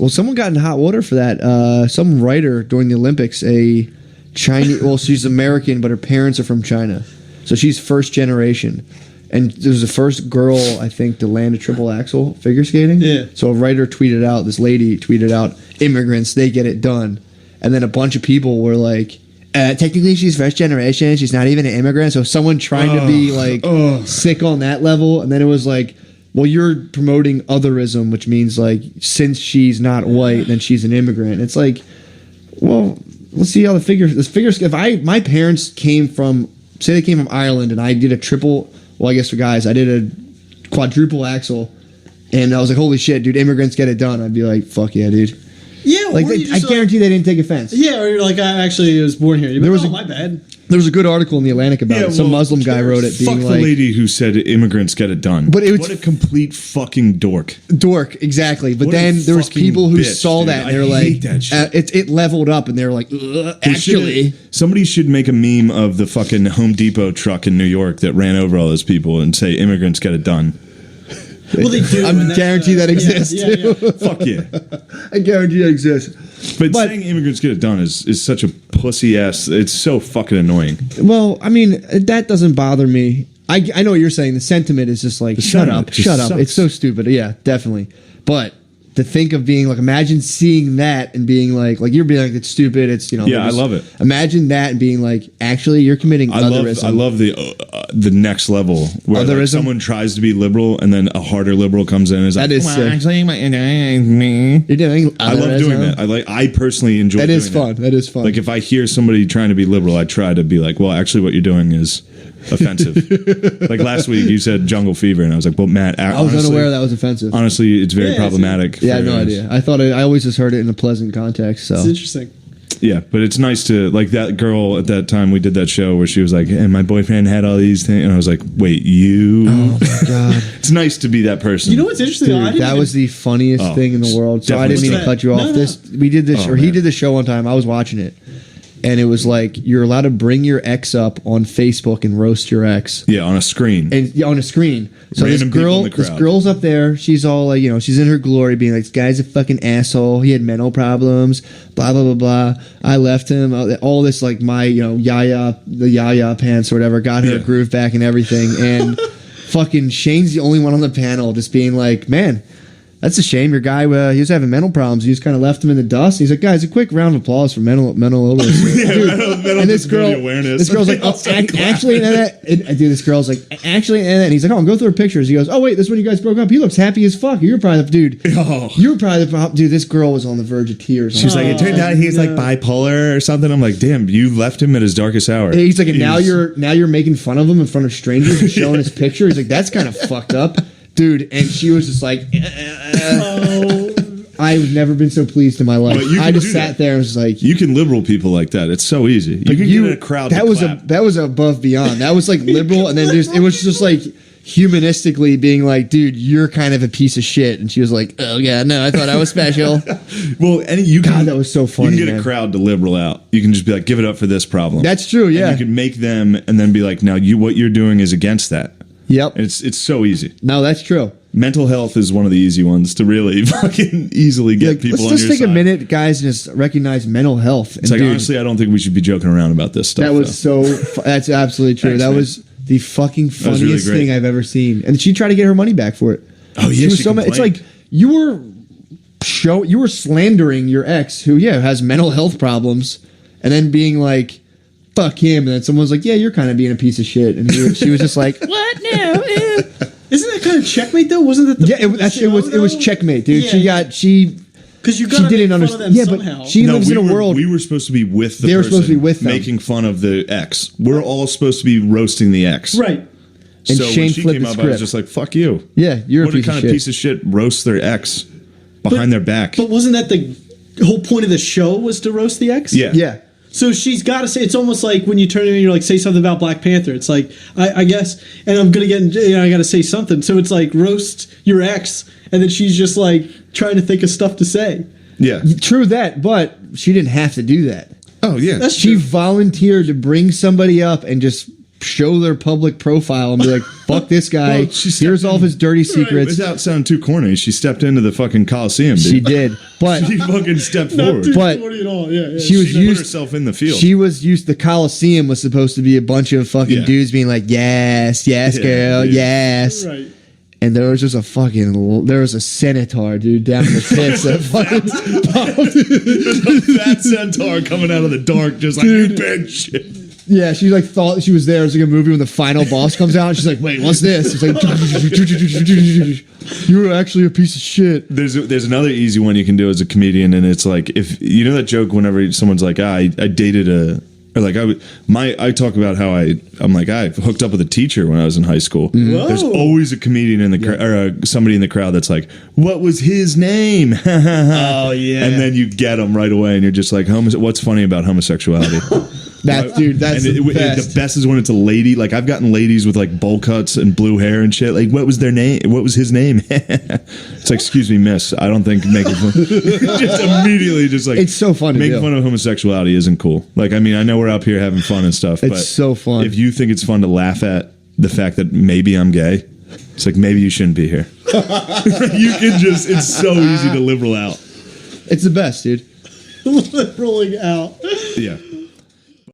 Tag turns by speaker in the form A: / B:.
A: Well, someone got in hot water for that. Some writer during the Olympics, a Chinese. Well, she's American, but her parents are from China, so she's first generation. And there was the first girl, I think, to land a triple axel figure skating.
B: Yeah.
A: So a writer tweeted out, this lady tweeted out, immigrants, they get it done. And then a bunch of people were like, technically she's first generation, she's not even an immigrant. So someone trying to be like sick on that level. And then it was like, well, you're promoting otherism, which means like, since she's not white, then she's an immigrant. It's like, well, let's see how if my parents came from, say they came from Ireland and I did a triple, well, I guess for guys, I did a quadruple axel, and I was like, holy shit, dude, immigrants get it done. I'd be like, fuck yeah, dude.
B: Yeah,
A: like I guarantee they didn't take offense.
B: Yeah, or you're like, I actually was born here. You're like, my bad.
A: There was a good article in the Atlantic about it. Some Muslim guy wrote it, being
C: fuck
A: like,
C: the lady who said immigrants get it done.
A: But
C: what a complete fucking dork.
A: Dork, exactly. But
C: What
A: then
C: a
A: there was
C: fucking
A: people who
C: bitch,
A: saw
C: dude.
A: that and
C: I
A: they're
C: hate
A: like,
C: that shit.
A: it leveled up, and they're like, actually.
C: Somebody should make a meme of the fucking Home Depot truck in New York that ran over all those people and say immigrants get it done.
B: Well, they do.
A: I guarantee that exists.
B: Yeah.
C: Fuck yeah.
A: I guarantee that exists.
C: But saying immigrants get it done is such a pussy ass. It's so fucking annoying.
A: Well, I mean, that doesn't bother me. I know what you're saying. The sentiment is just like, shut up.
C: Sucks.
A: It's so stupid. Yeah, definitely. But to think of being like, imagine seeing that and being like you're being like, it's stupid. It's,
C: Yeah, I love it.
A: Imagine that and being like, actually, you're committing otherism.
C: I love the next level where like, someone tries to be liberal and then a harder liberal comes in and is like,
A: that is sick.
C: Actually,
A: You're doing
C: I love doing that. I personally enjoy
A: that.
C: That
A: is fun. That is fun.
C: Like if I hear somebody trying to be liberal, I try to be like, well, actually, what you're doing is offensive. Like last week, you said jungle fever, and I was like, well, Matt,
A: I was unaware that was offensive.
C: Honestly, it's very problematic.
A: Yeah, I had no idea. I always just heard it in a pleasant context. So
B: it's interesting.
C: Yeah, but it's nice to, like, that girl at that time we did that show where she was like, and my boyfriend had all these things, and I was like, wait, you?
A: Oh my god!
C: It's nice to be that person.
B: You know what's interesting?
A: Dude, that was the funniest thing in the world. So I didn't mean to cut you off. We did this, or he did the show one time. I was watching it. And it was like, you're allowed to bring your ex up on Facebook and roast your ex.
C: Yeah, on a screen.
A: And on a screen. So
C: Random
A: this girl's up there. She's all like, she's in her glory, being like, this guy's a fucking asshole. He had mental problems. Blah blah blah blah. I left him. All this like my Yaya pants or whatever got her groove back and everything. And fucking Shane's the only one on the panel, just being like, man, that's a shame. Your guy, he was having mental problems. You just kind of left him in the dust. He's like, guys, a quick round of applause for mental illness.
C: mental
A: and this girl's like, actually, this girl's like, actually, and he's like, I'm going through her pictures. He goes, oh wait, this is when you guys broke up. He looks happy as fuck. You're probably the dude. You were probably the dude. This girl was on the verge of tears.
C: She's like, it turned out he's like bipolar or something. I'm like, damn, you left him at his darkest hour.
A: He's like, and now you're making fun of him in front of strangers and showing his picture. He's like, that's kind of fucked up. Dude, and she was just like, I've never been so pleased in my life. I just sat there and was like,
C: you can liberal people like that. It's so easy. You can get a crowd.
A: That was above beyond. That was like liberal, and then it was just like humanistically being like, dude, you're kind of a piece of shit. And she was like, oh yeah, no, I thought I was special.
C: Well, and that
A: was so funny.
C: You can get a crowd to liberal out. You can just be like, give it up for this problem.
A: That's true. Yeah,
C: and you can make them, and then be like, now what you're doing is against that.
A: Yep.
C: It's so easy.
A: No, that's true.
C: Mental health is one of the easy ones to really fucking easily get people on your side.
A: Let's take a minute, guys, and just recognize mental health.
C: It's like, honestly, I don't think we should be joking around about this stuff.
A: That was that's absolutely true. That was the fucking funniest thing I've ever seen. And she tried to get her money back for it.
C: Oh, yeah,
A: it's like you were slandering your ex who, has mental health problems, and then being like, fuck him, and then someone's like, yeah, you're kind of being a piece of shit, and she was just like, what? No.
B: Isn't that kind of checkmate though? Wasn't that
A: it was checkmate, dude.
B: Yeah. Because she didn't understand. Yeah,
A: but she lives in a world.
C: We were supposed to be with the person.
A: They were supposed to be with them,
C: making fun of the ex. We're all supposed to be roasting the ex,
B: right?
A: And
C: so
A: Shane
C: when she
A: flipped
C: came
A: the
C: up,
A: script.
C: I was just like, "Fuck you."
A: Yeah, you're
C: what
A: a piece
C: kind
A: of
C: of piece of shit roasts their ex behind their back.
B: But wasn't that the whole point of the show was to roast the ex?
A: Yeah.
B: So she's got to say, it's almost like when you turn in and you're like, say something about Black Panther. It's like, I guess, and I'm going to get, I got to say something. So it's like, roast your ex, and then she's just like trying to think of stuff to say.
C: Yeah.
A: True that, but she didn't have to do that.
C: Oh, yeah.
A: She volunteered to bring somebody up and just show their public profile and be like, fuck this guy.
C: Well,
A: Here's all of his dirty secrets.
C: Without sounding too corny, she stepped into the fucking Coliseum, dude.
A: She did. But
C: She fucking stepped
B: Not
C: forward.
B: too
A: But
B: corny at all. Yeah, yeah.
A: she was
C: She put
A: used
C: herself in the field.
A: She was used. The Coliseum was supposed to be a bunch of fucking
C: Yeah.
A: dudes being like, yes, yes,
C: Yeah,
A: girl,
C: dude.
A: yes.
B: Right.
A: And there was just there was a centaur, dude, down in the pits that fucking
C: That centaur coming out of the dark, just like, you bitch.
A: Yeah, she like thought she was there. It's like a movie when the final boss comes out. And she's like, "Wait, what's this?" It's like, "You're actually a piece of shit."
C: There's another easy one you can do as a comedian, and it's like, if you know that joke whenever someone's like, I dated a, or like I talk about how I'm like, I hooked up with a teacher when I was in high school.
B: Whoa.
C: There's always a comedian in the or somebody in the crowd that's like, what was his name?
B: Oh yeah.
C: And then you get them right away, and you're just like, what's funny about homosexuality?
A: That's
C: And the best is when it's a lady. Like, I've gotten ladies with like bowl cuts and blue hair and shit. Like, what was their name? What was his name? It's like, excuse me, miss. I don't think making fun. Just immediately, just like,
A: It's so funny.
C: making fun of homosexuality isn't cool. Like, I mean, I know we're up here having fun and stuff.
A: It's
C: but
A: so fun.
C: If you think it's fun to laugh at the fact that maybe I'm gay, it's like, maybe you shouldn't be here. You can just. It's so easy to liberal out.
A: It's the best, dude.
B: Rolling out.
C: Yeah.